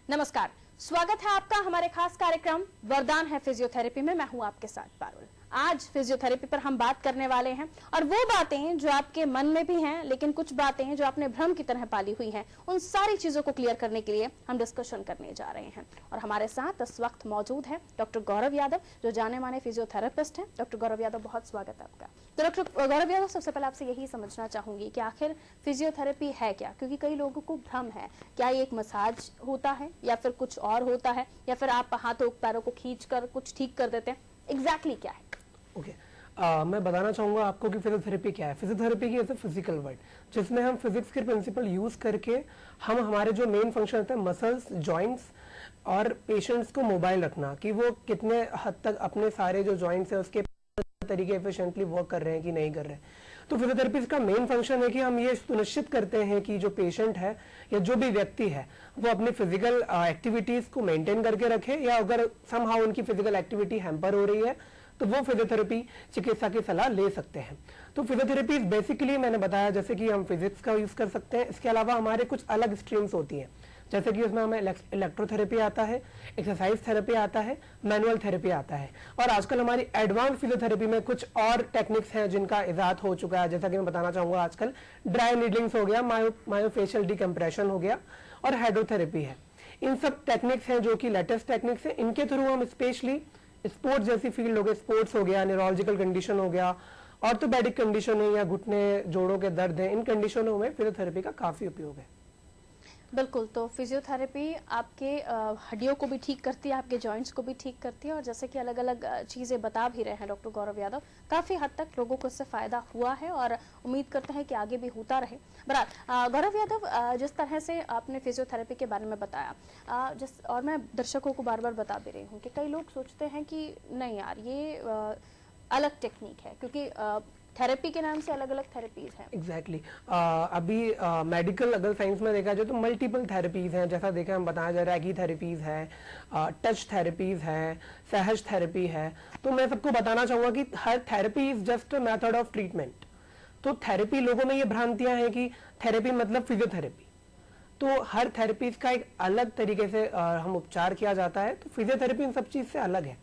नमस्कार, स्वागत है आपका हमारे खास कार्यक्रम वरदान है फिजियोथेरेपी में। मैं हूं आपके साथ पारुल। आज फिजियोथेरेपी पर हम बात करने वाले हैं और वो बातें जो आपके मन में भी हैं, लेकिन कुछ बातें जो आपने भ्रम की तरह पाली हुई हैं, उन सारी चीजों को क्लियर करने के लिए हम डिस्कशन करने जा रहे हैं। और हमारे साथ इस वक्त मौजूद है डॉक्टर गौरव यादव, जो जाने माने फिजियोथेरेपिस्ट हैं। डॉक्टर गौरव यादव, बहुत स्वागत है आपका। तो डॉक्टर गौरव यादव, सबसे पहले आपसे यही समझना चाहूंगी कि आखिर फिजियोथेरेपी है क्या, क्योंकि कई लोगों को भ्रम है। क्या ये एक मसाज होता है या फिर कुछ और होता है, या फिर आप हाथों पैरों को खींच कर कुछ ठीक कर देते हैं? एग्जैक्टली क्या है? ओके, मैं बताना चाहूंगा आपको कि फिजियोथेरेपी क्या है। फिजियोथेरेपी की ऐसे फिजिकल वर्ड जिसमें हम फिजिक्स के प्रिंसिपल यूज करके हम हमारे जो मेन फंक्शन होता है मसल्स, जॉइंट्स और पेशेंट्स को मोबाइल रखना, कि वो कितने हद तक अपने सारे जो जॉइंट्स है उसके तरीके एफिशिएंटली वर्क कर रहे हैं कि नहीं कर रहे हैं। तो फिजियोथेरेपिस्ट का मेन फंक्शन है कि हम ये सुनिश्चित करते हैं कि जो पेशेंट है या जो भी व्यक्ति है वो अपनी फिजिकल एक्टिविटीज को मेंटेन करके रखे, या अगर समहाउ उनकी फिजिकल एक्टिविटी हैम्पर हो रही है तो वो फिजियोथेरेपी चिकित्सा की सलाह ले सकते हैं। तो फिजियोथेरेपी बेसिकली मैंने बताया जैसे कि हम फिजिक्स का यूज कर सकते हैं। इसके अलावा हमारे कुछ अलग स्ट्रीम्स होती हैं, जैसे कि उसमें हमें इलेक्ट्रोथेरेपी आता है, एक्सरसाइज थेरेपी आता है, मैनुअल थेरेपी आता है, और आजकल हमारी एडवांस फिजियोथेरेपी में कुछ और टेक्निक्स हैं जिनका इजाद हो चुका है। जैसा कि मैं बताना चाहूंगा, आजकल ड्राई नीडलिंग्स हो गया, मायोफेशियल डिकम्प्रेशन हो गया और हाइड्रोथेरेपी है। इन सब टेक्निक्स हैं जो कि लेटेस्ट टेक्निक्स हैं। इनके थ्रू हम स्पेशली स्पोर्ट्स जैसी फील्ड हो गई, स्पोर्ट्स हो गया, न्यूरोलॉजिकल कंडीशन हो गया, ऑर्थोपेडिक कंडीशन है या घुटने जोड़ों के दर्द है, इन कंडीशनों में फिजियोथेरेपी का काफी उपयोग है। बिल्कुल, तो फिजियोथेरेपी आपके हड्डियों को भी ठीक करती है, आपके जॉइंट्स को भी ठीक करती है, और जैसे कि अलग अलग चीज़ें बता भी रहे हैं डॉक्टर गौरव यादव, काफ़ी हद तक लोगों को इससे फ़ायदा हुआ है और उम्मीद करते हैं कि आगे भी होता रहे। बहरहाल गौरव यादव, जिस तरह से आपने फिजियोथेरेपी के बारे में बताया, और मैं दर्शकों को बार बार बता भी रही हूँ कि कई लोग सोचते हैं कि नहीं यार, ये अलग टेक्निक है, क्योंकि थेरेपी के नाम से अलग अलग थेरेपीज हैं। एग्जैक्टली अभी मेडिकल अगर साइंस में देखा जाए तो मल्टीपल थेरेपीज हैं। जैसा देखा हम बताया जा रहा है कि थेरेपीज है, टच थेरेपीज है, सहज थेरेपी है। तो मैं सबको बताना चाहूंगा कि हर therapy is just a method of treatment. तो थेरेपी, लोगों में ये भ्रांतियां हैं कि थेरेपी मतलब फिजियोथेरेपी। तो हर थेरेपीज का एक अलग तरीके से हम उपचार किया जाता है। तो फिजियोथेरेपी इन सब चीज से अलग है।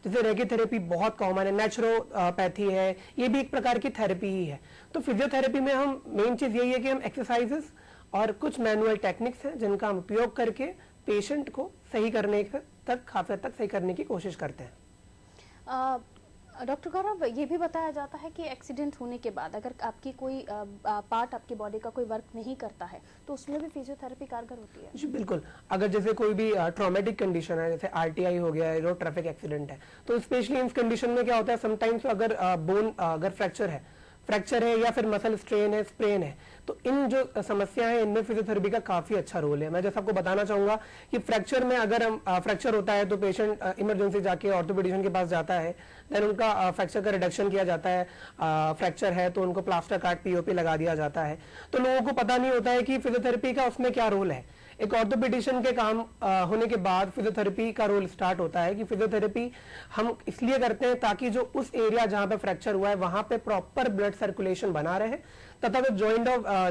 जैसे रेगी थेरेपी बहुत कॉमन है, नेचुरोपैथी है, ये भी एक प्रकार की थेरेपी ही है। तो फिजियोथेरेपी में हम मेन चीज यही है कि हम एक्सरसाइजेस और कुछ मैनुअल टेक्निक्स हैं जिनका हम उपयोग करके पेशेंट को सही करने तक, काफी तक सही करने की कोशिश करते हैं। डॉक्टर गौरव, ये भी बताया जाता है कि एक्सीडेंट होने के बाद अगर आपकी कोई पार्ट आपकी बॉडी का कोई वर्क नहीं करता है तो उसमें भी फिजियोथेरेपी कारगर होती है? जी बिल्कुल। अगर जैसे कोई भी ट्रॉमेटिक कंडीशन है, जैसे आरटीआई हो गया, रोड ट्रैफिक एक्सीडेंट है, तो स्पेशली इन कंडीशन में क्या होता है, समटाइम्स अगर बोन अगर फ्रैक्चर है या फिर मसल स्ट्रेन है, स्प्रेन है, तो इन जो समस्याएं हैं इनमें फिजियोथेरेपी का काफी अच्छा रोल है। मैं जैसा आपको बताना चाहूंगा कि फ्रैक्चर में अगर हम फ्रैक्चर होता है तो पेशेंट इमरजेंसी जाके ऑर्थोपेडिशियन के पास जाता है, देन उनका फ्रैक्चर का रिडक्शन किया जाता है। फ्रैक्चर है तो उनको प्लास्टर काट पीओपी लगा दिया जाता है। तो लोगों को पता नहीं होता है कि फिजियोथेरेपी का उसमें क्या रोल है। एक ऑर्थोपेडिशियन के काम होने के बाद फिजियोथेरेपी का रोल स्टार्ट होता है कि फिजियोथेरेपी हम इसलिए करते हैं ताकि जो उस एरिया जहां पे फ्रैक्चर हुआ है वहां पे प्रॉपर ब्लड सर्कुलेशन बना रहे, तथा जो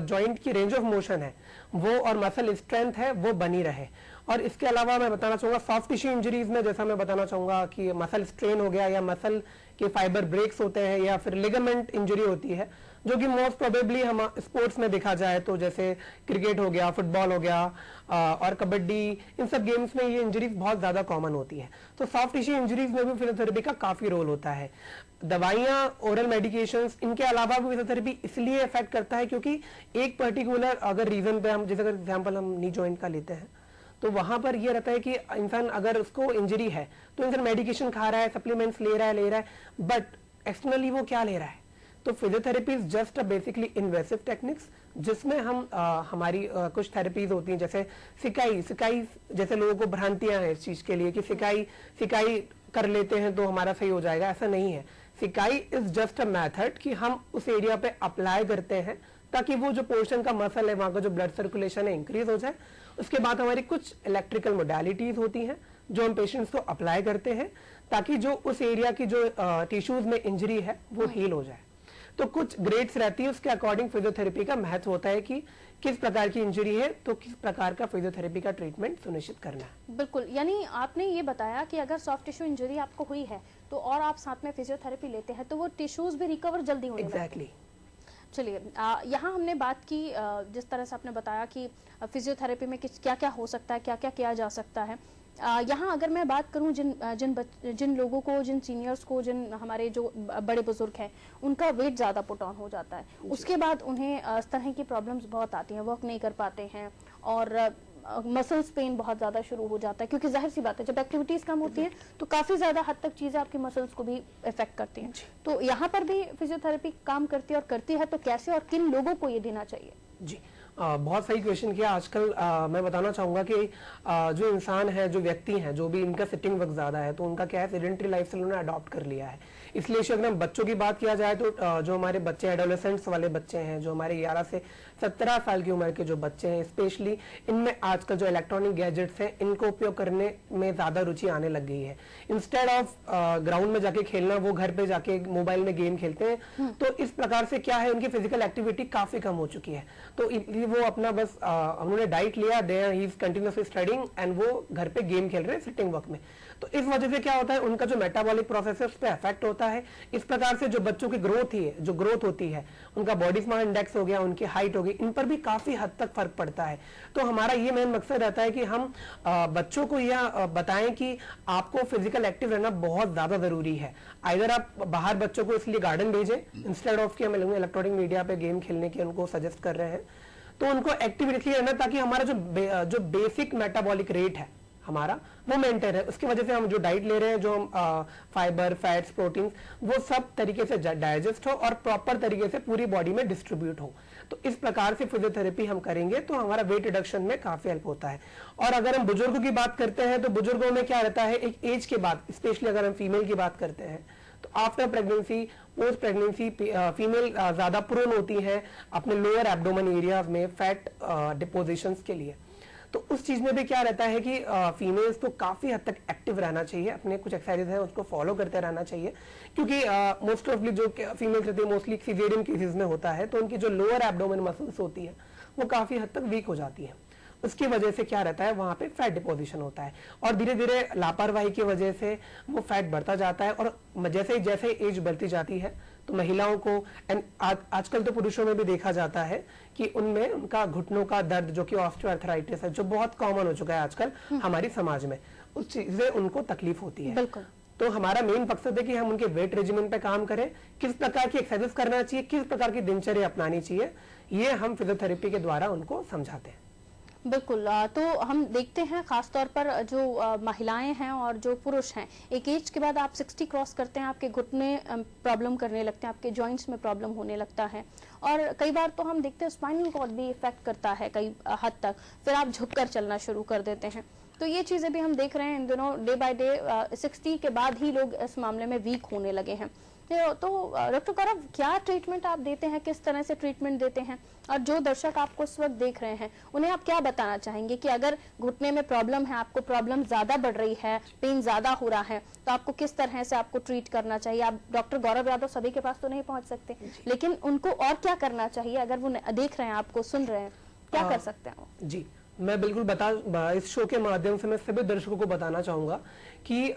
जॉइंट की रेंज ऑफ मोशन है वो और मसल स्ट्रेंथ है वो बनी रहे। और इसके अलावा मैं बताना चाहूंगा सॉफ्ट टिश्यू इंजरीज में, जैसा मैं बताना चाहूंगा कि मसल स्ट्रेन हो गया या मसल के फाइबर ब्रेक्स होते हैं या फिर लिगामेंट इंजरी होती है, जो कि मोस्ट प्रोबेबली हम स्पोर्ट्स में देखा जाए तो जैसे क्रिकेट हो गया, फुटबॉल हो गया और कबड्डी, इन सब गेम्स में ये इंजरीज बहुत ज्यादा कॉमन होती है। तो सॉफ्ट टिश्यू इंजरीज में भी फिजियोथेरेपी का काफी रोल होता है। दवाइयां, ओरल मेडिकेशंस, इनके अलावा भी फिजियोथेरेपी इसलिए इफेक्ट करता है क्योंकि एक पर्टिकुलर अगर रीजन पे हम, जैसे अगर एग्जाम्पल हम नी जॉइंट का लेते हैं, तो वहां पर यह रहता है कि इंसान अगर उसको इंजरी है तो इंसान मेडिकेशन खा रहा है, सप्लीमेंट्स ले रहा है, बट एक्सटर्नली वो क्या ले रहा है? तो physiotherapy is just a basically invasive techniques, जिसमें हम हमारी कुछ थेरेपीज होती हैं, जैसे सिकाई जैसे लोगों को भ्रांतियां हैं इस चीज के लिए कि सिकाई कर लेते हैं तो हमारा सही हो जाएगा, ऐसा नहीं है। सिकाई इज जस्ट अ मेथड कि हम उस एरिया पे अप्लाई करते हैं ताकि वो जो पोर्शन का मसल है, वहां का जो ब्लड सर्कुलेशन है इंक्रीज हो जाए। उसके बाद हमारी कुछ इलेक्ट्रिकल मोडालिटीज होती हैं जो हम पेशेंट्स को अप्लाई करते हैं ताकि जो उस एरिया की जो टिश्यूज में इंजरी है वो हील हो जाए। तो कुछ ग्रेड्स रहती है, उसके अकॉर्डिंग फिजियोथेरेपी का महत्व होता है कि किस प्रकार की इंजरी है तो किस प्रकार का फिजियोथेरेपी का ट्रीटमेंट सुनिश्चित करना है। बिल्कुल, यानी आपने ये बताया कि अगर सॉफ्ट टिश्यू इंजरी आपको हुई है तो और आप साथ में फिजियोथेरेपी लेते हैं तो वो टिश्यूज भी रिकवर जल्दी होने लगते हैं। एग्जैक्टली। चलिए, यहाँ हमने बात की जिस तरह से आपने बताया कि फिजियोथेरेपी में क्या क्या हो सकता है, क्या क्या किया जा सकता है। यहाँ अगर मैं बात करूँ जिन लोगों को, जिन सीनियर्स को, जिन हमारे जो बड़े बुजुर्ग हैं, उनका वेट ज़्यादा पुट ऑन हो जाता है, उसके बाद उन्हें इस तरह की प्रॉब्लम्स बहुत आती हैं, वर्क नहीं कर पाते हैं और मसल्स पेन बहुत ज़्यादा शुरू हो जाता है, क्योंकि जाहिर सी बात है जब एक्टिविटीज़ कम होती हैं तो काफ़ी ज़्यादा हद तक चीज़ें आपकी मसल्स को भी इफेक्ट करती हैं। तो यहाँ पर भी फिजियोथेरेपी काम करती है, और करती है तो कैसे और किन लोगों को ये देना चाहिए? जी, बहुत सही क्वेश्चन किया। आजकल मैं बताना चाहूंगा कि जो इंसान है, जो व्यक्ति हैं, जो भी इनका सिटिंग वक्त ज्यादा है, तो उनका क्या है, सेडेंटरी लाइफस्टाइल उन्होंने अडॉप्ट कर लिया है। इसलिए अगर हम बच्चों की बात किया जाए तो जो हमारे बच्चे एडोलेसेंट्स वाले बच्चे हैं, जो हमारे 11 से 17 साल की उम्र के जो बच्चे हैं, स्पेशली इनमें आजकल जो इलेक्ट्रॉनिक गैजेट्स हैं इनको उपयोग करने में ज्यादा रुचि आने लग गई है। इंस्टेड ऑफ ग्राउंड में जाके खेलना, वो घर पे जाके मोबाइल में गेम खेलते हैं। तो इस प्रकार से क्या है, उनकी फिजिकल एक्टिविटी काफी कम हो चुकी है। तो वो अपना बस उन्होंने डाइट लिया, there he is continuously studying and वो घर पे गेम खेल रहे हैं सिटिंग वर्क में। तो इस वजह से क्या होता है, उनका जो मेटाबॉलिक प्रोसेस है उस पर इफेक्ट होता है। इस प्रकार से जो बच्चों की ग्रोथ होती है, उनका बॉडी स्मार्ट इंडेक्स हो गया, उनकी हाइट हो गई, इन पर भी काफी हद तक फर्क पड़ता है। तो हमारा ये मेन मकसद रहता है कि हम बच्चों को यह बताएं कि आपको फिजिकल एक्टिव रहना बहुत ज्यादा जरूरी है। अगर आप बाहर बच्चों को इसलिए गार्डन भेजें इंस्टेड ऑफ कि हम इलेक्ट्रॉनिक मीडिया पे गेम खेलने के उनको सजेस्ट कर रहे हैं, तो उनको एक्टिव इसलिए रहना ताकि हमारा जो बेसिक मेटाबॉलिक रेट है हमारा वो मेंटेन है। उसकी वजह से हम जो डाइट ले रहे हैं, जो हम फाइबर, फैट्स, प्रोटीन, वो सब तरीके से डाइजेस्ट हो और प्रॉपर तरीके से पूरी बॉडी में डिस्ट्रीब्यूट हो। तो इस प्रकार से फिजियोथेरेपी हम करेंगे तो हमारा वेट रिडक्शन में काफी हेल्प होता है। और अगर हम बुजुर्गों की बात करते हैं तो बुजुर्गों में क्या रहता है, एक एज के बाद, स्पेशली अगर हम फीमेल की बात करते हैं तो after pregnancy, post pregnancy female ज्यादा प्रोन होती है अपने लोअर एब्डोमेन एरिया में फैट डिपोजिशंस के लिए। तो उस चीज में भी क्या रहता है कि फीमेल्स को काफी हद तक एक्टिव रहना चाहिए, अपने कुछ एक्सरसाइज है उसको फॉलो करते रहना चाहिए, क्योंकि मोस्ट ऑफली जो फीमेल्स रहती है मोस्टली सीजेरियन केसेस में होता है, तो उनकी जो लोअर एब्डोमेन मसल्स होती है वो काफी हद तक वीक हो जाती है। उसकी वजह से क्या रहता है, वहां पे फैट डिपोजिशन होता है और धीरे धीरे लापरवाही की वजह से वो फैट बढ़ता जाता है। और जैसे जैसे एज बढ़ती जाती है तो महिलाओं को, एंड आजकल तो पुरुषों में भी देखा जाता है कि उनमें उनका घुटनों का दर्द, जो कि ऑस्टियोआर्थराइटिस है, जो बहुत कॉमन हो चुका है आजकल हमारी समाज में, उस चीज से उनको तकलीफ होती है। बिल्कुल। तो हमारा मेन मकसद है कि हम उनके वेट रेजिमेंट पे काम करें, किस प्रकार की एक्सरसाइज करना चाहिए, किस प्रकार की दिनचर्या अपनानी चाहिए, ये हम फिजियोथेरेपी के द्वारा उनको समझाते हैं। बिल्कुल। तो हम देखते हैं खास तौर पर जो महिलाएं हैं और जो पुरुष हैं, एक एज के बाद आप 60 क्रॉस करते हैं, आपके घुटने प्रॉब्लम करने लगते हैं, आपके जॉइंट्स में प्रॉब्लम होने लगता है, और कई बार तो हम देखते हैं स्पाइनल कॉर्ड भी इफेक्ट करता है कई हद तक, फिर आप झुककर चलना शुरू कर देते हैं। तो ये चीजें भी हम देख रहे हैं इन दिनों, डे बाय डे 60 के बाद ही लोग इस मामले में वीक होने लगे हैं। तो डॉक्टर गौरव, क्या ट्रीटमेंट आप देते हैं, किस तरह से ट्रीटमेंट देते हैं, और जो दर्शक आपको इस वक्त देख रहे हैं उन्हें आप क्या बताना चाहेंगे कि अगर घुटने में प्रॉब्लम है, आपको प्रॉब्लम ज्यादा बढ़ रही है, पेन ज्यादा हो रहा है, तो आपको किस तरह से आपको ट्रीट करना चाहिए? आप डॉक्टर गौरव यादव सभी के पास तो नहीं पहुंच सकते, लेकिन उनको और क्या करना चाहिए? अगर वो देख रहे हैं, आपको सुन रहे हैं, क्या कर सकते हैं वो? जी, मैं बिल्कुल इस शो के माध्यम से मैं सभी दर्शकों को बताना चाहूंगा कि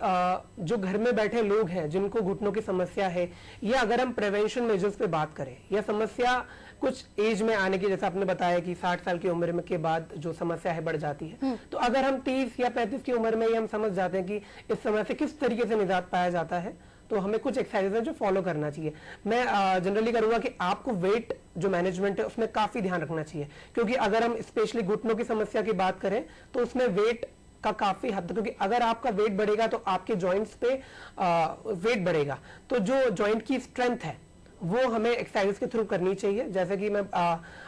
जो घर में बैठे लोग हैं जिनको घुटनों की समस्या है, या अगर हम प्रिवेंशन मेजर्स पे बात करें, यह समस्या कुछ एज में आने की, जैसे आपने बताया कि 60 साल की उम्र में के बाद जो समस्या है बढ़ जाती है, तो अगर हम 30 या 35 की उम्र में ही हम समझ जाते हैं कि इस समय से किस तरीके से निजात पाया जाता है, तो हमें कुछ एक्सरसाइज है जो फॉलो करना चाहिए। मैं जनरली करूंगा कि आपको वेट जो मैनेजमेंट है उसमें काफी ध्यान रखना चाहिए, क्योंकि अगर हम स्पेशली घुटनों की समस्या की बात करें तो उसमें वेट का काफी हद तक, क्योंकि अगर आपका वेट बढ़ेगा तो आपके जॉइंट्स पे वेट बढ़ेगा, तो जो जॉइंट की स्ट्रेंथ है वो हमें एक्सरसाइज के थ्रू करनी चाहिए। जैसे कि मैं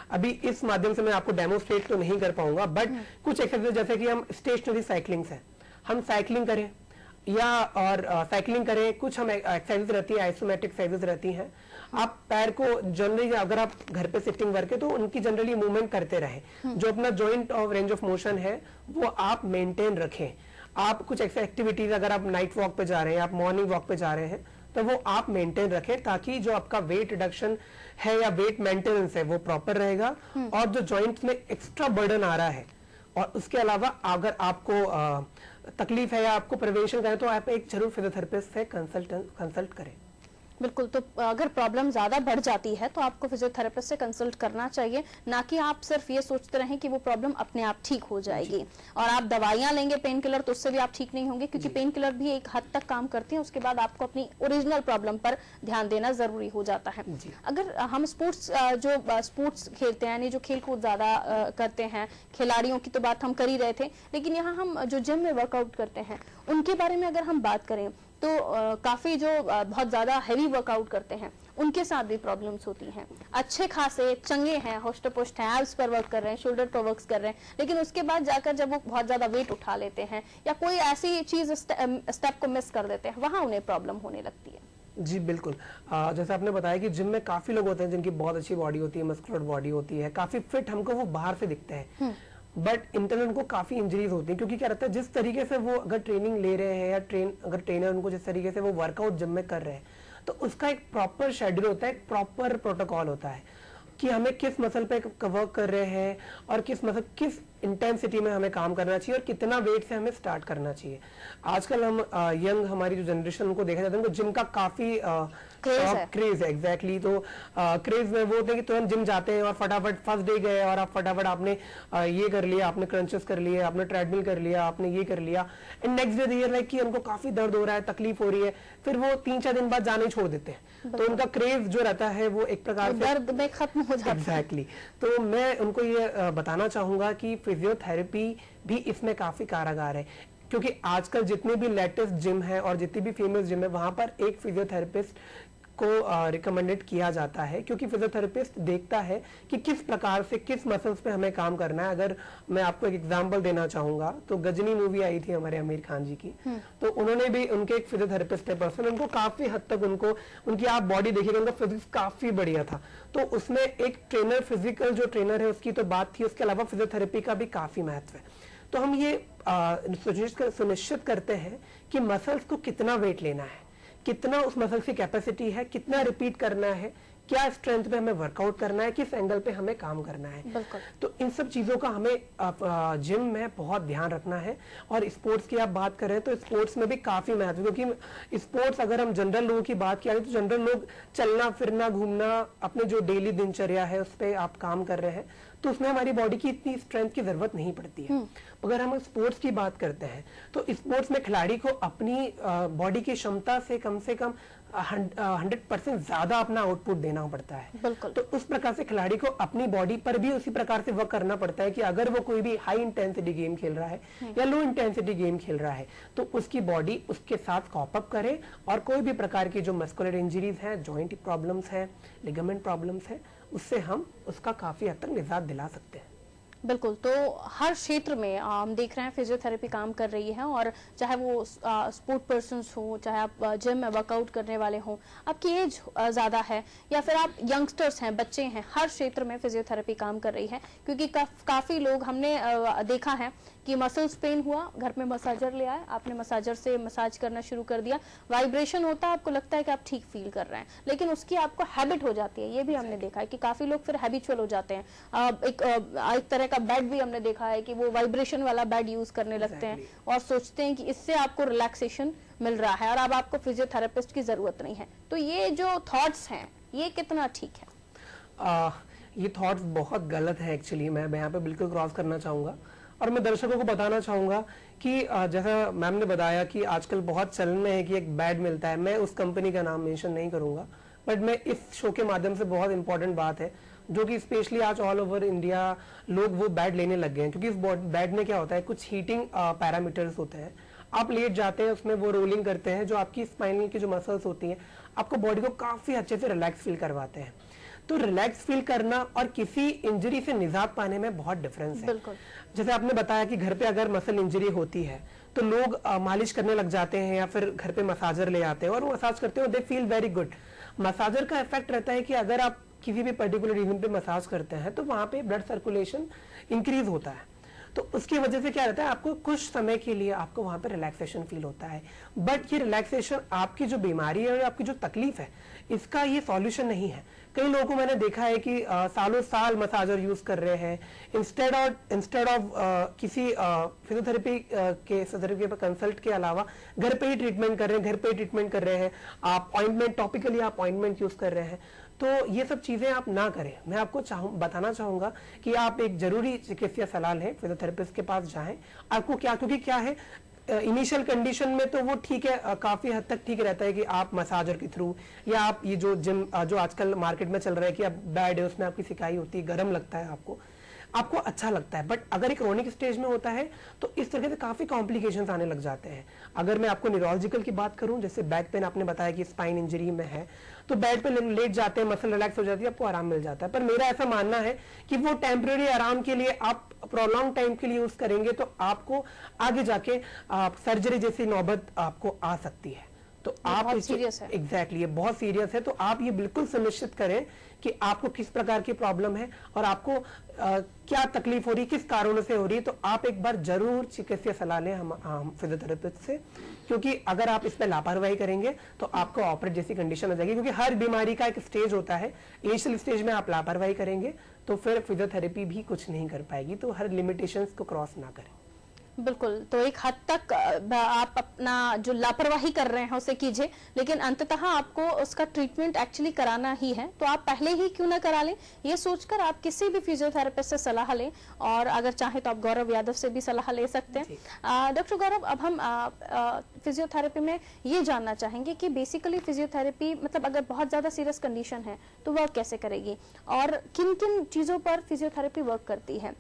अभी इस माध्यम से मैं आपको डेमोस्ट्रेट तो नहीं कर पाऊंगा, बट कुछ एक्सरसाइज जैसे कि हम स्टेशनरी साइकिलिंग है, हम साइकिलिंग करें या और साइकिलिंग करें, कुछ हम एक्सरसाइज रहती है, आइसोमेट्रिक एक्सरसाइज रहती हैं। आप पैर को जनरली, अगर आप घर पे सिटिंग वर्क है तो उनकी जनरली मूवमेंट करते रहें, जो अपना joint of range of motion है वो आप मेंटेन रखें। आप कुछ एक्टिविटीज, अगर आप नाइट वॉक पे जा रहे हैं, आप मॉर्निंग वॉक पे जा रहे हैं, तो वो आप मेंटेन रखें, ताकि जो आपका वेट रिडक्शन है या वेट मेंटेनेंस है वो प्रॉपर रहेगा। और जो जॉइंट्स में एक्स्ट्रा बर्डन आ रहा है, और उसके अलावा अगर आपको तकलीफ है या आपको प्रिवेंशन करें, तो आप एक जरूर फिजियोथेरेपिस्ट से कंसल्ट करें। बिल्कुल, तो अगर प्रॉब्लम ज्यादा बढ़ जाती है तो आपको फिजियोथेरेपिस्ट से कंसल्ट करना चाहिए, ना कि आप सिर्फ ये सोचते रहें कि वो प्रॉब्लम अपने आप ठीक हो जाएगी। और आप दवाइयां लेंगे पेन किलर, तो उससे भी आप ठीक नहीं होंगे, क्योंकि पेन किलर भी एक हद तक काम करते हैं। उसके बाद आपको अपनी ओरिजिनल प्रॉब्लम पर ध्यान देना जरूरी हो जाता है। अगर हम स्पोर्ट्स स्पोर्ट्स खेलते हैं, यानी जो खेल कूद ज्यादा करते हैं, खिलाड़ियों की तो बात हम कर ही रहे थे, लेकिन यहाँ हम जो जिम में वर्कआउट करते हैं उनके बारे में अगर हम बात करें तो काफी जो बहुत ज्यादा हैवी वर्कआउट करते हैं उनके साथ भी प्रॉब्लम्स होती हैं। अच्छे खासे चंगे हैं, होस्ट पुष्ट हैं, एब्स पर वर्क कर रहे हैं, शोल्डर पर वर्क कर रहे हैं, लेकिन उसके बाद जाकर जब वो बहुत ज्यादा वेट उठा लेते हैं या कोई ऐसी चीज स्टेप को मिस कर देते हैं, वहां उन्हें प्रॉब्लम होने लगती है। जी बिल्कुल, जैसे आपने बताया कि जिम में काफी लोग होते हैं जिनकी बहुत अच्छी बॉडी होती है, मस्कुलर बॉडी होती है, काफी फिट, हमको वो बाहर से दिखते हैं, बट इंटरनल उनको काफी इंजरीज होती है। क्योंकि क्या रहता है, जिस तरीके से वो अगर ट्रेनिंग ले रहे हैं या अगर ट्रेनर उनको जिस तरीके से वो वर्कआउट जिम में कर रहे हैं, तो उसका एक प्रॉपर शेड्यूल होता है, एक प्रॉपर प्रोटोकॉल होता है कि हमें किस मसल पे वर्क कर रहे हैं और किस इंटेंसिटी में हमें काम करना चाहिए और कितना वेट से हमें स्टार्ट करना चाहिए। आजकल हम यंग हमारी जो जनरेशन उनको देखा जाता है, उनको जिम का काफी क्रेज है। एग्जैक्टली, तो क्रेज में वो होते हैं कि तुरंत जिम जाते हैं और फटाफट फर्स्ट डे गए और आप फटाफट आपने ये कर लिया, आपने क्रंचेस कर लिए, आपने ट्रेडमिल कर लिया, आपने ये कर लिया, and next day there like कि उनको काफी दर्द हो रहा है, तकलीफ हो रही है, फिर वो 3-4 दिन बाद जाना ही छोड़ देते हैं। तो उनका क्रेज जो रहता है वो एक प्रकार से दर्द में खत्म हो जाता है। एग्जैक्टली, तो मैं उनको ये बताना चाहूंगा कि फिजियोथेरेपी भी इसमें काफी कारगर है, क्योंकि आजकल जितने भी लेटेस्ट जिम है और जितनी भी फेमस जिम है, वहां पर एक फिजियोथेरेपिस्ट को रिकमेंडेड किया जाता है, क्योंकि फिजियोथेरेपिस्ट देखता है कि किस प्रकार से किस मसल्स पे हमें काम करना है। अगर मैं आपको एक एग्जांपल देना चाहूंगा, तो गजनी मूवी आई थी हमारे आमिर खान जी की, तो उन्होंने भी, उनके एक फिजियोथेरेपिस्ट है पर्सन, उनको काफी हद तक उनकी आप बॉडी देखिएगा, उनका फिजिक्स काफी बढ़िया था। तो उसमें एक ट्रेनर, फिजिकल जो ट्रेनर है उसकी तो बात थी, उसके अलावा फिजियोथेरेपी का भी काफी महत्व है। तो हम ये सुनिश्चित करते हैं कि मसल्स को कितना वेट लेना है, कितना उस मसल की कैपेसिटी है, कितना रिपीट करना है, क्या स्ट्रेंथ पे हमें वर्कआउट करना है, किस एंगल पे हमें काम करना है। तो इन सब चीजों का हमें जिम में बहुत ध्यान रखना है। और स्पोर्ट्स की आप बात करें तो स्पोर्ट्स में भी काफी महत्व, क्योंकि स्पोर्ट्स, अगर हम जनरल लोगों की बात किया तो जनरल लोग चलना फिरना घूमना, अपने जो डेली दिनचर्या है उस पर आप काम कर रहे हैं, तो उसमें हमारी बॉडी की इतनी स्ट्रेंथ की जरूरत नहीं पड़ती है। अगर हम स्पोर्ट्स की बात करते हैं तो स्पोर्ट्स में खिलाड़ी को अपनी बॉडी की क्षमता से कम 100% ज्यादा अपना आउटपुट देना पड़ता है। तो उस प्रकार से खिलाड़ी को अपनी बॉडी पर भी उसी प्रकार से वर्क करना पड़ता है कि अगर वो कोई भी हाई इंटेंसिटी गेम खेल रहा है या लो इंटेंसिटी गेम खेल रहा है, तो उसकी बॉडी उसके साथ कॉप अप करे और कोई भी प्रकार की जो मस्कुलर इंजरीज है, जॉइंट प्रॉब्लम्स है, लिगामेंट प्रॉब्लम्स है, उससे हम उसका काफी हद तक निजात दिला सकते हैं। बिल्कुल, तो हर क्षेत्र में हम देख रहे हैं फिजियोथेरेपी काम कर रही है, और चाहे वो स्पोर्ट पर्सन्स हो, चाहे आप जिम में वर्कआउट करने वाले हों, आपकी एज ज़्यादा है या फिर आप यंगस्टर्स हैं, बच्चे हैं, हर क्षेत्र में फिजियोथेरेपी काम कर रही है। क्योंकि काफ़ी लोग हमने देखा है कि मसल्स पेन हुआ, घर में मसाजर ले आए, आपने मसाजर से मसाज करना शुरू कर दिया, वाइब्रेशन होता है, आपको लगता है कि आप ठीक फील कर रहे हैं, लेकिन उसकी आपको हैबिट हो जाती है। ये भी हमने देखा है कि काफ़ी लोग फिर हैबिचुअल हो जाते हैं। एक तरह का बेड भी हमने देखा है कि वो वाइब्रेशन वाला बेड यूज करने लगते हैं और सोचते हैं कि इससे आपको रिलैक्सेशन मिल रहा है और अब आपको फिजियोथेरेपिस्ट की जरूरत नहीं है। तो ये जो थॉट्स हैं, ये कितना ठीक है? ये थॉट्स बहुत गलत है एक्चुअली। मैं यहाँ पे बिल्कुल क्रॉस करना चाहूंगा और मैं दर्शकों को बताना चाहूंगा कि जैसा मैम ने बताया कि आजकल बहुत चलन में है कि एक बेड मिलता है। मैं उस कंपनी का नाम मेंशन नहीं करूंगा, बट मैं इस शो के माध्यम से बहुत इंपॉर्टेंट बात है जो कि स्पेशली आज ऑल ओवर इंडिया लोग वो बेड लेने लग गए हैं, क्योंकि इस बेड में क्या होता है, कुछ हीटिंग पैरामीटर्स होते हैं। आप लेट जाते हैं, उसमें वो रोलिंग करते हैं, जो आपकी स्पाइनल की जो मसल्स होती हैं, आपको बॉडी को काफी अच्छे से रिलैक्स फील करवाते हैं। तो रिलैक्स फील करना और किसी इंजरी से निजात पाने में बहुत डिफरेंस है। जैसे आपने बताया कि घर पे अगर मसल इंजरी होती है तो लोग मालिश करने लग जाते हैं या फिर घर पे मसाजर ले आते हैं और वो मसाज करते हैं, they feel very good. Massager का इफेक्ट रहता है कि अगर आप किसी भी पर्टिकुलर रीजन पे मसाज करते हैं तो वहां पे ब्लड सर्कुलेशन इंक्रीज होता है। तो उसकी वजह से क्या रहता है, आपको कुछ समय के लिए आपको वहां पर रिलैक्सेशन फील होता है, बट ये रिलैक्सेशन आपकी जो बीमारी है और आपकी जो तकलीफ है इसका ये सॉल्यूशन नहीं है। कई लोगों को मैंने देखा है कि सालों साल मसाजर यूज कर रहे हैं, इंस्टेड ऑफ किसी फिजियोथेरेपी पर कंसल्ट के अलावा घर पे ही ट्रीटमेंट कर रहे हैं, घर पे ही ट्रीटमेंट कर रहे हैं, आप ऑइंटमेंट टॉपिकली आप ऑइंटमेंट यूज कर रहे हैं। तो ये सब चीजें आप ना करें। मैं आपको बताना चाहूंगा कि आप एक जरूरी चिकित्सीय सलाह लें, फिजियोथेरेपिस्ट के पास जाएं। आपको क्या, क्योंकि क्या है, इनिशियल कंडीशन में तो वो ठीक है, काफी हद तक ठीक रहता है कि आप मसाजर के थ्रू या आप ये जो जिम जो आजकल मार्केट में चल रहा है कि अब बेड है उसमें आपकी सिकाई होती है, गर्म लगता है आपको अच्छा लगता है, बट अगर एक क्रोनिक स्टेज में होता है तो इस तरह से काफी कॉम्प्लिकेशंस आने लग जाते हैं। अगर मैं आपको न्यूरोलॉजिकल की बात करूं, जैसे बैक पेन आपने बताया कि स्पाइन इंजरी में है, तो बेड पे लेट जाते हैं, मसल रिलैक्स हो जाती है, आपको आराम मिल जाता है। पर मेरा ऐसा मानना है कि वो टेम्परेरी आराम के लिए आप प्रोलॉन्ग टाइम के लिए यूज करेंगे तो आपको आगे जाके सर्जरी जैसी नौबत आपको आ सकती है। तो आप सीरियस है, एग्जैक्टली ये बहुत सीरियस है। तो आप ये बिल्कुल सुनिश्चित करें कि आपको किस प्रकार की प्रॉब्लम है और आपको क्या तकलीफ हो रही है, किस कारणों से हो रही है। तो आप एक बार जरूर चिकित्सीय सलाह लें हम फिजियोथेरेपिस्ट से, क्योंकि अगर आप इस पर लापरवाही करेंगे तो आपको ऑपरेट जैसी कंडीशन हो जाएगी। क्योंकि हर बीमारी का एक स्टेज होता है, इनिशियल स्टेज में आप लापरवाही करेंगे तो फिर फिजियोथेरेपी भी कुछ नहीं कर पाएगी। तो हर लिमिटेशंस को क्रॉस ना करें। बिल्कुल, तो एक हद तक आप अपना जो लापरवाही कर रहे हैं उसे कीजिए, लेकिन अंततः आपको उसका ट्रीटमेंट एक्चुअली कराना ही है, तो आप पहले ही क्यों ना करा लें, ये सोचकर आप किसी भी फिजियोथेरेपिस्ट से सलाह लें, और अगर चाहे तो आप गौरव यादव से भी सलाह ले सकते हैं। डॉक्टर गौरव, अब हम फिजियोथेरेपी में ये जानना चाहेंगे कि बेसिकली फिजियोथेरेपी मतलब अगर बहुत ज्यादा सीरियस कंडीशन है तो वर्क कैसे करेगी और किन किन चीजों पर फिजियोथेरेपी वर्क करती है।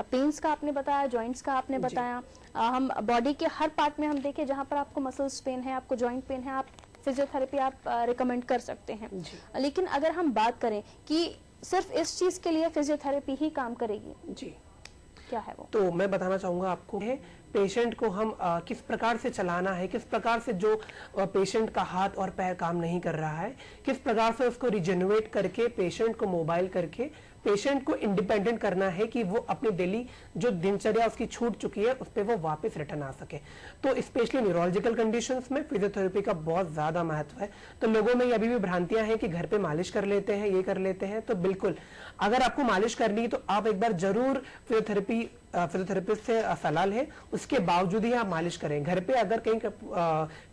पेन्स का आपने बताया, जॉइंट्स का आपने बताया, हम बॉडी के हर पार्ट में हम देखें जहां पर आपको मसल्स पेन है, आपको जॉइंट पेन है, आप फिजियोथेरेपी आप रिकमेंड कर सकते हैं। लेकिन अगर हम बात करें कि सिर्फ इस चीज के लिए फिजियोथेरेपी ही काम करेगी, जी क्या है वो? तो मैं बताना चाहूंगा आपको, पेशेंट को हम किस प्रकार से चलाना है, किस प्रकार से जो पेशेंट का हाथ और पैर काम नहीं कर रहा है, किस प्रकार से उसको रिजेनरेट करके, पेशेंट को मोबाइल करके पेशेंट को इंडिपेंडेंट करना है कि वो अपनी डेली जो दिनचर्या उसकी छूट चुकी है उस पर वो वापस रिटर्न आ सके। तो स्पेशली न्यूरोलॉजिकल कंडीशंस में फिजियोथेरेपी का बहुत ज्यादा महत्व है। तो लोगों में अभी भी भ्रांतियां हैं कि घर पे मालिश कर लेते हैं, ये कर लेते हैं। तो बिल्कुल, अगर आपको मालिश करनी है तो आप एक बार जरूर फिजियोथेरेपिस्ट से सलाह लें, उसके बावजूद ही आप मालिश करें। घर पे अगर कहीं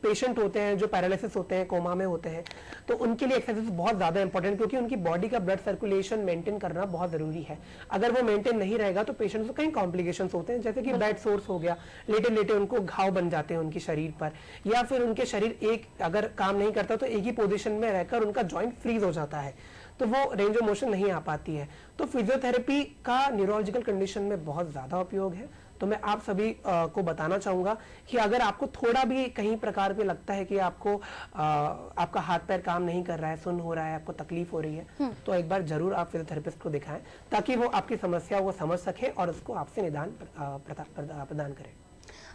पेशेंट होते हैं जो पैरालिसिस होते हैं, कोमा में होते हैं, तो उनके लिए एक्सरसाइज बहुत ज्यादा इंपॉर्टेंट, क्योंकि उनकी बॉडी का ब्लड सर्कुलेशन मेंटेन करना बहुत जरूरी है। अगर वो मेंटेन नहीं रहेगा तो पेशेंट को कई कॉम्प्लिकेशंस होते हैं, जैसे कि बेड सोर्स हो गया, लेटे लेटे उनको घाव बन जाते हैं उनके शरीर पर, या फिर उनके शरीर एक अगर काम नहीं करता तो एक ही पोजीशन में रहकर उनका जॉइंट फ्रीज हो जाता है, तो वो रेंज ऑफ मोशन नहीं आ पाती है। तो फिजियोथेरेपी का न्यूरोलॉजिकल कंडीशन में बहुत ज्यादा उपयोग है। तो मैं आप सभी को बताना चाहूंगा कि अगर आपको थोड़ा भी कहीं प्रकार पे लगता है कि आपको आपका हाथ पैर काम नहीं कर रहा है, सुन्न हो रहा है, आपको तकलीफ हो रही है, तो एक बार जरूर आप फिजियोथेरेपिस्ट को दिखाएं, ताकि वो आपकी समस्या को समझ सके और उसको आपसे निदान प्रदान करें।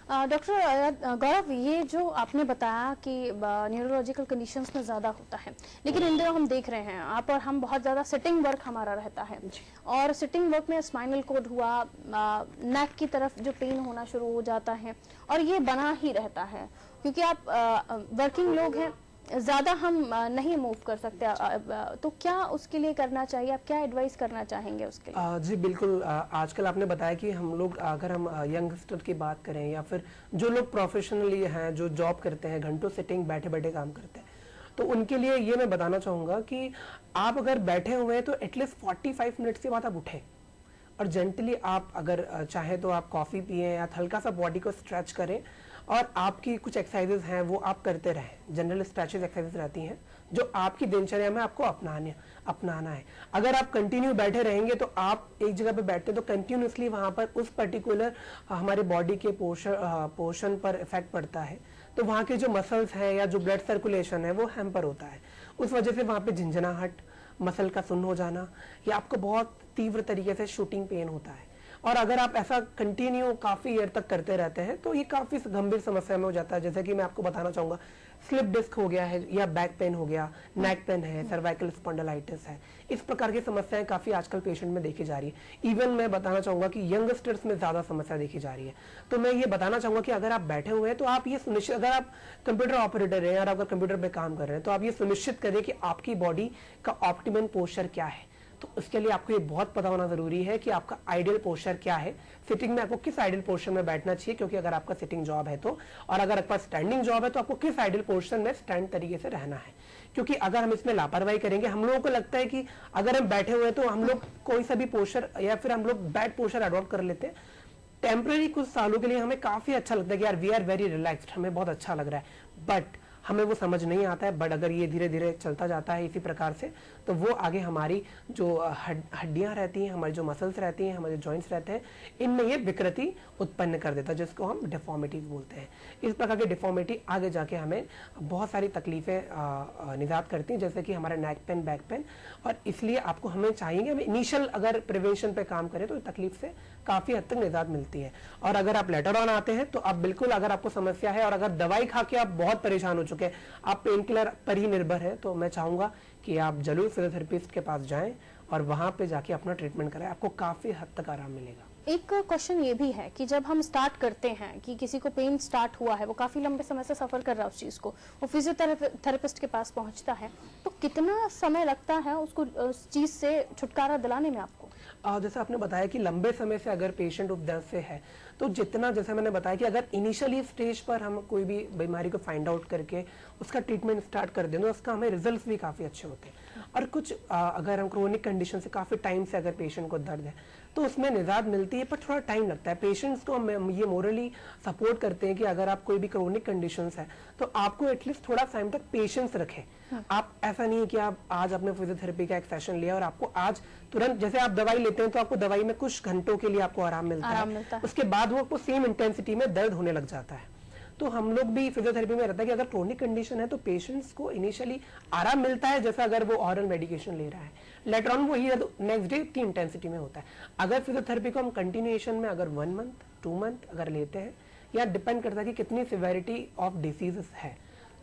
डॉक्टर गौरव, ये जो आपने बताया कि न्यूरोलॉजिकल कंडीशंस में ज़्यादा होता है, लेकिन इन दिनों हम देख रहे हैं आप और हम बहुत ज़्यादा सिटिंग वर्क हमारा रहता है, और सिटिंग वर्क में स्पाइनल कोड हुआ, नेक की तरफ जो पेन होना शुरू हो जाता है, और ये बना ही रहता है क्योंकि आप वर्किंग लोग हैं, ज्यादा हम नहीं मूव कर सकते। तो क्या उसके लिए करना चाहिए, आप क्या एडवाइस करना चाहेंगे उसके लिए? जी बिल्कुल, आजकल आपने बताया कि हम लोग, अगर हम यंगस्टर की बात करें या फिर जो लोग प्रोफेशनली हैं, जो जॉब करते हैं, घंटों सिटिंग बैठे बैठे काम करते हैं, तो उनके लिए ये मैं बताना चाहूंगा कि आप अगर बैठे हुए हैं तो एटलीस्ट 45 मिनट के बाद आप उठें, और जेंटली आप अगर चाहे तो आप कॉफी पिए या हल्का सा बॉडी को स्ट्रेच करें, और आपकी कुछ एक्सरसाइजेस हैं वो आप करते रहें। जनरल स्ट्रेचेस एक्सरसाइज रहती हैं जो आपकी दिनचर्या में आपको अपनाना है। अगर आप कंटिन्यू बैठे रहेंगे तो आप एक जगह पे बैठते तो कंटिन्यूसली वहां पर उस पर्टिकुलर हमारे बॉडी के पोर्शन पर इफेक्ट पड़ता है, तो वहां के जो मसल्स हैं या जो ब्लड सर्कुलेशन है वो हैम्पर होता है। उस वजह से वहां पे झंझनाहट, मसल का सुन्न हो जाना, या आपको बहुत तीव्र तरीके से शूटिंग पेन होता है। और अगर आप ऐसा कंटिन्यू काफी देर तक करते रहते हैं तो ये काफी गंभीर समस्या में हो जाता है। जैसे कि मैं आपको बताना चाहूंगा, स्लिप डिस्क हो गया है या बैक पेन हो गया, नेक पेन है, सर्वाइकल स्पॉन्डिलाइटिस है, इस प्रकार की समस्याएं काफी आजकल पेशेंट में देखी जा रही है। इवन मैं बताना चाहूंगा कि यंगस्टर्स में ज्यादा समस्या देखी जा रही है। तो मैं ये बताना चाहूंगा कि अगर आप बैठे हुए हैं तो आप ये सुनिश्चित, अगर आप कंप्यूटर ऑपरेटर हैं और अगर कंप्यूटर पे काम कर रहे हैं तो आप ये सुनिश्चित करें कि आपकी बॉडी का ऑप्टिमम पोस्चर क्या है। तो उसके लिए आपको ये बहुत पता होना जरूरी है कि आपका आइडियल पोस्चर क्या है, सिटिंग में आपको किस आइडियल पोस्चर में बैठना चाहिए, क्योंकि अगर आपका सिटिंग जॉब है तो, और अगर आपका स्टैंडिंग जॉब है तो आपको किस आइडियल पोस्चर में स्टैंड तरीके से रहना है। क्योंकि अगर हम इसमें लापरवाही करेंगे, हम लोगों को लगता है कि अगर हम बैठे हुए हैं तो हम लोग कोई सा भी पोस्चर या फिर हम लोग बैड पोस्चर अडॉप्ट कर लेते हैं। टेम्पररी कुछ सालों के लिए हमें काफी अच्छा लगता है कि यार वी आर वेरी रिलैक्स्ड, हमें बहुत अच्छा लग रहा है, बट हमें वो समझ नहीं आता है। बट अगर ये धीरे धीरे चलता जाता है इसी प्रकार से, तो वो आगे हमारी जो हड्डियां रहती हैं, हमारी जो मसल्स रहती हैं, हमारे जॉइंट्स रहते हैं, इनमें ये विकृति उत्पन्न कर देता है, जिसको हम डिफॉर्मिटीज बोलते हैं। इस प्रकार की डिफॉर्मिटी आगे जाके हमें बहुत सारी तकलीफें निजात करती हैं, जैसे कि हमारा नेक पेन, बैक पेन। और इसलिए आपको हमें चाहिए कि हमें इनिशियल अगर प्रिवेंशन पे काम करें तो तकलीफ से काफी हद तक निजात मिलती है। और अगर आप लेटर ऑन आते हैं तो आप बिल्कुल, अगर आपको समस्या है और अगर दवाई खा के आप बहुत परेशान हो चुके हैं, आप पेन किलर पर ही निर्भर है, तो मैं चाहूंगा कि आप जरूर फिजियोथेरेपिस्ट के पास जाएं और वहां पे जाके अपना ट्रीटमेंट कराएं, आपको काफी हद तक आराम मिलेगा। एक क्वेश्चन ये भी है कि जब हम स्टार्ट करते हैं कि किसी को पेन स्टार्ट हुआ है, वो काफी लंबे समय से सफर कर रहा है उस चीज को, वो फिजियोथेरेपिस्ट के पास पहुंचता है, तो कितना समय लगता है उसको उस चीज से छुटकारा दिलाने में आपको? जैसे आपने बताया कि लंबे समय से अगर पेशेंट उपदर्द से है, तो जितना, जैसे मैंने बताया कि अगर इनिशियली स्टेज पर हम कोई भी बीमारी को फाइंड आउट करके उसका ट्रीटमेंट स्टार्ट कर दें तो उसका हमें रिजल्ट्स भी काफ़ी अच्छे होते हैं। और कुछ अगर हम क्रोनिक कंडीशन से काफ़ी टाइम से अगर पेशेंट को दर्द है तो उसमें निजात मिलती है, पर थोड़ा टाइम लगता है। पेशेंट्स को हम ये मोरली सपोर्ट करते हैं कि अगर आप कोई भी क्रोनिक कंडीशंस है तो आपको एटलीस्ट थोड़ा टाइम तक पेशेंस रखें। आप ऐसा नहीं है कि आप आज अपने फिजियोथेरेपी का एक सेशन लिया और आपको आज तुरंत, जैसे आप दवाई लेते हैं तो आपको दवाई में कुछ घंटों के लिए आपको आराम मिलता है, उसके बाद वो आपको सेम इंटेंसिटी में दर्द होने लग जाता है। तो हम लोग भी फिजियोथेरेपी में रहता है कि अगर क्रोनिक कंडीशन है तो पेशेंट्स को इनिशियली आराम मिलता है, जैसा अगर वो ऑरल मेडिकेशन ले रहा है, लेटर ऑन वही नेक्स्ट डे की इंटेंसिटी में होता है। अगर फिजियोथेरेपी को हम कंटिन्यूएशन में अगर 1 मंथ 2 मंथ अगर लेते हैं, या डिपेंड करता है कि कितनी सिवेरिटी ऑफ डिसीजेस है,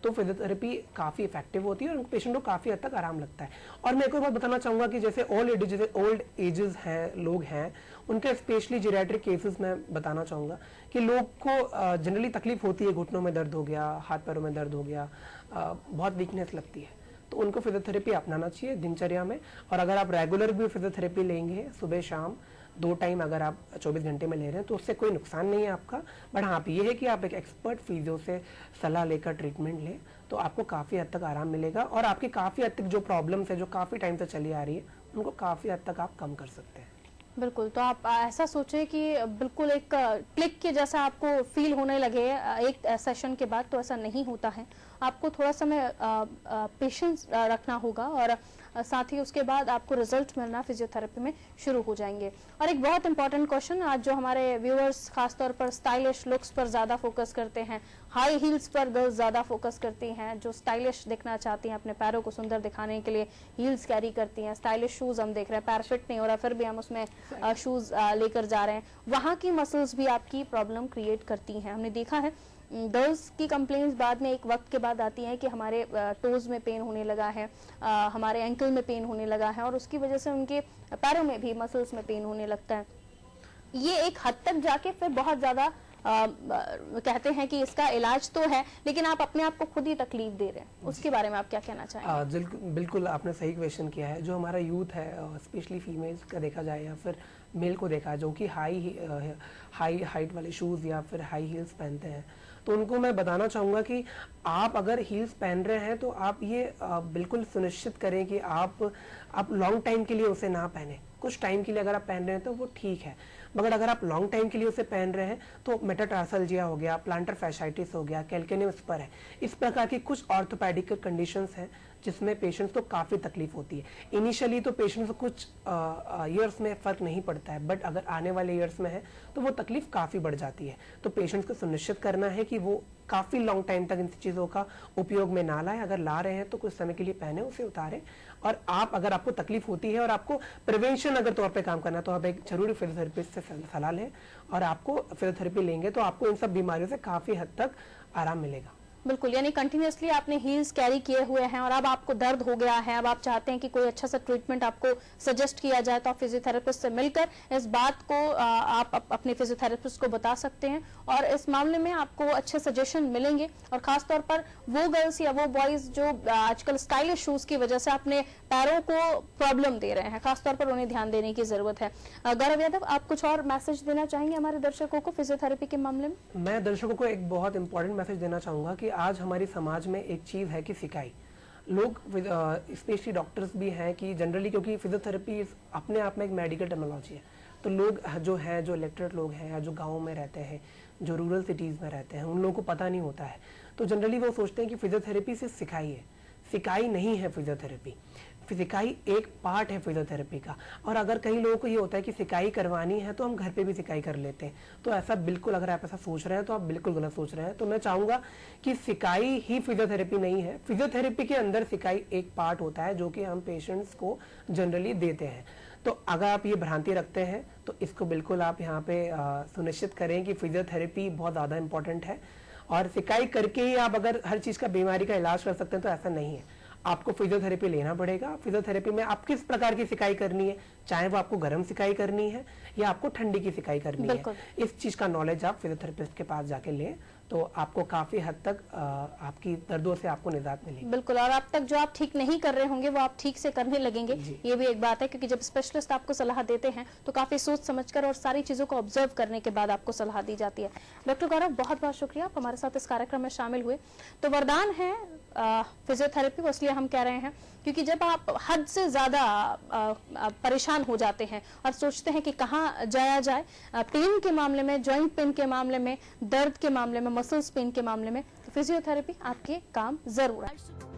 तो फिजियोथेरेपी काफ़ी इफेक्टिव होती है और पेशेंट को काफ़ी हद तक आराम लगता है। और मैं एक और बात बताना चाहूँगा कि जैसे ओल्ड एजेस हैं, लोग हैं, उनके स्पेशली जीरियाट्रिक केसेस में बताना चाहूँगा कि लोग को जनरली तकलीफ होती है, घुटनों में दर्द हो गया, हाथ पैरों में दर्द हो गया, बहुत वीकनेस लगती है, तो उनको फिजियोथेरेपी अपनाना चाहिए दिनचर्या में। और अगर आप रेगुलर भी फिजियोथेरेपी लेंगे, सुबह शाम 2 टाइम अगर आप 24 घंटे में ले रहे हैं, तो उससे कोई नुकसान नहीं है आपका। बट हाँ, ये है कि आप एक एक्सपर्ट फिजियो से सलाह लेकर ट्रीटमेंट लें तो आपको काफ़ी हद तक आराम मिलेगा और आपकी काफ़ी हद तक जो प्रॉब्लम्स है, जो काफ़ी टाइम से चली आ रही है, उनको काफ़ी हद तक आप कम कर सकते हैं। बिल्कुल, तो आप ऐसा सोचें कि बिल्कुल एक क्लिक के जैसा आपको फील होने लगे एक सेशन के बाद, तो ऐसा नहीं होता है। आपको थोड़ा समय पेशेंस रखना होगा और साथ ही उसके बाद आपको रिजल्ट मिलना फिजियोथेरेपी में शुरू हो जाएंगे। और एक बहुत इंपॉर्टेंट क्वेश्चन, आज जो हमारे व्यूअर्स खासतौर पर स्टाइलिश लुक्स पर ज़्यादा फोकस करते हैं, हाई हील्स पर गर्ल्स ज़्यादा फोकस करती हैं, जो स्टाइलिश दिखना चाहती हैं, अपने पैरों को सुंदर दिखाने के लिए हील्स कैरी करती हैं, स्टाइलिश शूज़ हम देख रहे हैं, पैर फिट नहीं हो रहा फिर भी हम उसमें शूज़ लेकर जा रहे हैं, वहाँ की मसल्स भी आपकी प्रॉब्लम क्रिएट करती हैं। हमने देखा है गर्ल्स की कंप्लेंट्स बाद में एक वक्त के बाद आती हैं कि हमारे टोज में पेन होने लगा है, हमारे एंकल में पेन होने लगा है और उसकी वजह से उनके पैरों में भी मसल्स में पेन होने लगता है। ये एक हद तक जाके फिर बहुत ज़्यादा कहते हैं कि इसका इलाज तो है, लेकिन आप अपने आप को खुद ही तकलीफ दे रहे हैं, उसके बारे में आप क्या कहना चाहेंगे? बिल्कुल आपने सही क्वेश्चन किया है। जो हमारा यूथ है, स्पेशली फीमेल्स का देखा जाए या फिर मेल को देखा, जो कि हाई हाइट वाले शूज़ या फिर हाई हील्स पहनते हैं, तो उनको मैं बताना चाहूँगा कि आप अगर हील्स पहन रहे हैं तो आप ये बिल्कुल सुनिश्चित करें कि आप लॉन्ग टाइम के लिए उसे ना पहने। कुछ टाइम के लिए अगर आप पहन रहे हैं तो वो ठीक है, मगर अगर आप लॉन्ग टाइम के लिए उसे पहन रहे हैं तो मेटाटार्सल्जिया हो गया, प्लांटर फैशाइटिस हो गया, कैल्केनियम स्पर है, इस प्रकार की कुछ ऑर्थोपेडिक कंडीशंस हैं जिसमें पेशेंट्स को काफ़ी तकलीफ होती है। इनिशियली तो पेशेंट्स को कुछ ईयर्स में फ़र्क नहीं पड़ता है, बट अगर आने वाले ईयर्स में है तो वो तकलीफ काफ़ी बढ़ जाती है। तो पेशेंट्स को सुनिश्चित करना है कि वो काफ़ी लॉन्ग टाइम तक इन चीज़ों का उपयोग में ना लाए। अगर ला रहे हैं तो कुछ समय के लिए पहने, उसे उतारें। और अगर आपको तकलीफ होती है और आपको प्रिवेंशन अगर तौर पे काम करना है तो आप एक जरूरी फिजियोथेरेपिस्ट से सलाह लें, और आपको फिजियोथेरेपी लेंगे तो आपको इन सब बीमारियों से काफ़ी हद तक आराम मिलेगा। बिल्कुल, यानी कंटिन्यूअसली आपने हील्स कैरी किए हुए हैं और अब आपको दर्द हो गया है, अब आप चाहते हैं कि कोई अच्छा सा ट्रीटमेंट आपको सजेस्ट किया जाए, तो आप फिजियोथेरेपिस्ट से मिलकर इस बात को आप अपने फिजियोथेरेपिस्ट को बता सकते हैं और इस मामले में आपको अच्छे सजेशन मिलेंगे। और खासतौर पर वो गर्ल्स या वो बॉयज जो आजकल स्टाइलिश शूज की वजह से अपने पैरों को प्रॉब्लम दे रहे हैं, खासतौर पर उन्हें ध्यान देने की जरूरत है। गौरव यादव, आप कुछ और मैसेज देना चाहेंगे हमारे दर्शकों को फिजियोथेरेपी के मामले में? मैं दर्शकों को एक बहुत इंपॉर्टेंट मैसेज देना चाहूंगा कि आज हमारे समाज में एक चीज है कि सिकाई, लोग स्पेशली डॉक्टर्स भी हैं कि जनरली, क्योंकि फिजियोथेरेपी अपने आप में एक मेडिकल टेक्नोलॉजी है, तो लोग जो इलेक्टरेट लोग हैं या जो गाँव में रहते हैं, जो रूरल सिटीज में रहते हैं, उन लोगों को पता नहीं होता है, तो जनरली वो सोचते हैं कि फिजियोथेरेपी सिर्फ सिकाई है। सिकाई नहीं है फिजियोथेरेपी, सिकाई एक पार्ट है फिजियोथेरेपी का। और अगर कई लोगों को ये होता है कि सिकाई करवानी है तो हम घर पे भी सिकाई कर लेते हैं, तो ऐसा बिल्कुल, अगर आप ऐसा सोच रहे हैं तो आप बिल्कुल गलत सोच रहे हैं। तो मैं चाहूंगा कि सिकाई ही फिजियोथेरेपी नहीं है, फिजियोथेरेपी के अंदर सिकाई एक पार्ट होता है जो कि हम पेशेंट्स को जनरली देते हैं। तो अगर आप ये भ्रांति रखते हैं तो इसको बिल्कुल आप यहाँ पे सुनिश्चित करें कि फिजियोथेरेपी बहुत ज़्यादा इंपॉर्टेंट है और सिकाई करके ही आप अगर हर चीज़ का बीमारी का इलाज कर सकते हैं, तो ऐसा नहीं है। आपको फिजियोथेरेपी लेना पड़ेगा। फिजियोथेरेपी में आप किस प्रकार की सिकाई करनी है, चाहे वो आपको गर्म सिकाई करनी है या आपको ठंडी की सिकाई करनी है, इस चीज का नॉलेज आप फिजियोथेरेपिस्ट के पास जाके लें, तो आपको काफी हद तक आपकी दर्दों से आपको निजात मिलेगी। बिल्कुल, और अब तक जो आप ठीक नहीं कर रहे होंगे वो आप ठीक से करने लगेंगे, ये भी एक बात है, क्योंकि जब स्पेशलिस्ट आपको सलाह देते हैं तो काफी सोच समझकर और सारी चीजों को ऑब्जर्व करने के बाद आपको सलाह दी जाती है। डॉक्टर गौरव, बहुत बहुत शुक्रिया, आप हमारे साथ इस कार्यक्रम में शामिल हुए। तो वरदान है फिजियोथेरेपी, वो इसलिए हम कह रहे हैं क्योंकि जब आप हद से ज्यादा परेशान हो जाते हैं और सोचते हैं कि कहाँ जाया जाए, पेन के मामले में, जॉइंट पेन के मामले में, दर्द के मामले में, मसल्स पेन के मामले में, तो फिजियोथेरेपी आपके काम जरूर है।